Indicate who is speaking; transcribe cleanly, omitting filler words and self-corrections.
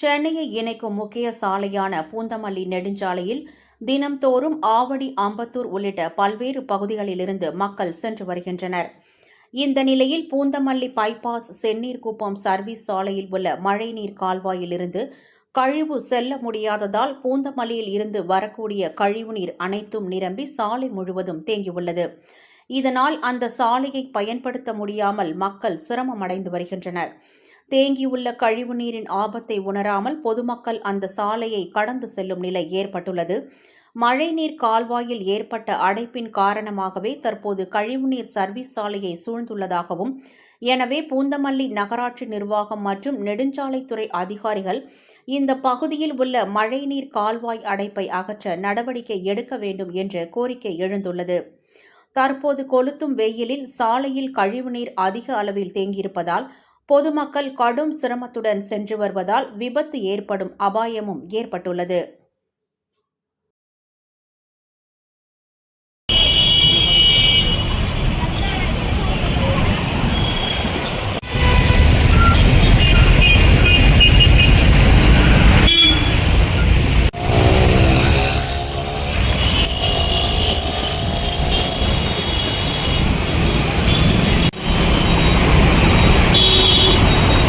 Speaker 1: சென்னையை இணைக்கும் முக்கிய சாலையான பூந்தமல்லி நெடுஞ்சாலையில் தினம்தோறும் ஆவடி, அம்பத்தூர் உள்ளிட்ட பல்வேறு பகுதிகளிலிருந்து மக்கள் சென்று வருகின்றனர். இந்த நிலையில் பூந்தமல்லி பைபாஸ் செந்நீர்குப்பம் சர்வீஸ் சாலையில் உள்ள மழைநீர் கால்வாயிலிருந்து கழிவு செல்ல முடியாததால் பூந்தமல்லியில் இருந்து வரக்கூடிய கழிவுநீர் அனைத்தும் நிரம்பி சாலை முழுவதும் தேங்கியுள்ளது. இதனால் அந்த சாலையை பயன்படுத்த முடியாமல் மக்கள் சிரமமடைந்து வருகின்றனர். தேங்கியுள்ள கழிவுநீரின் ஆபத்தை உணராமல் பொதுமக்கள் அந்த சாலையை கடந்து செல்லும் நிலை ஏற்பட்டுள்ளது. மழைநீர் கால்வாயில் ஏற்பட்ட அடைப்பின் காரணமாகவே தற்போது கழிவுநீர் சர்வீஸ் சாலையை சூழ்ந்துள்ளதாகவும், எனவே பூந்தமல்லி நகராட்சி நிர்வாகம் மற்றும் நெடுஞ்சாலைத்துறை அதிகாரிகள் இந்த பகுதியில் உள்ள மழைநீர் கால்வாய் அடைப்பை அகற்ற நடவடிக்கை எடுக்க வேண்டும் என்ற கோரிக்கை எழுந்துள்ளது. தற்போது கொளுத்தும் வெயிலில் சாலையில் கழிவுநீர் அதிக அளவில் தேங்கியிருப்பதால் பொதுமக்கள் கடும் சிரமத்துடன் சென்று வருவதால் விபத்து ஏற்படும் அபாயமும் ஏற்பட்டுள்ளது.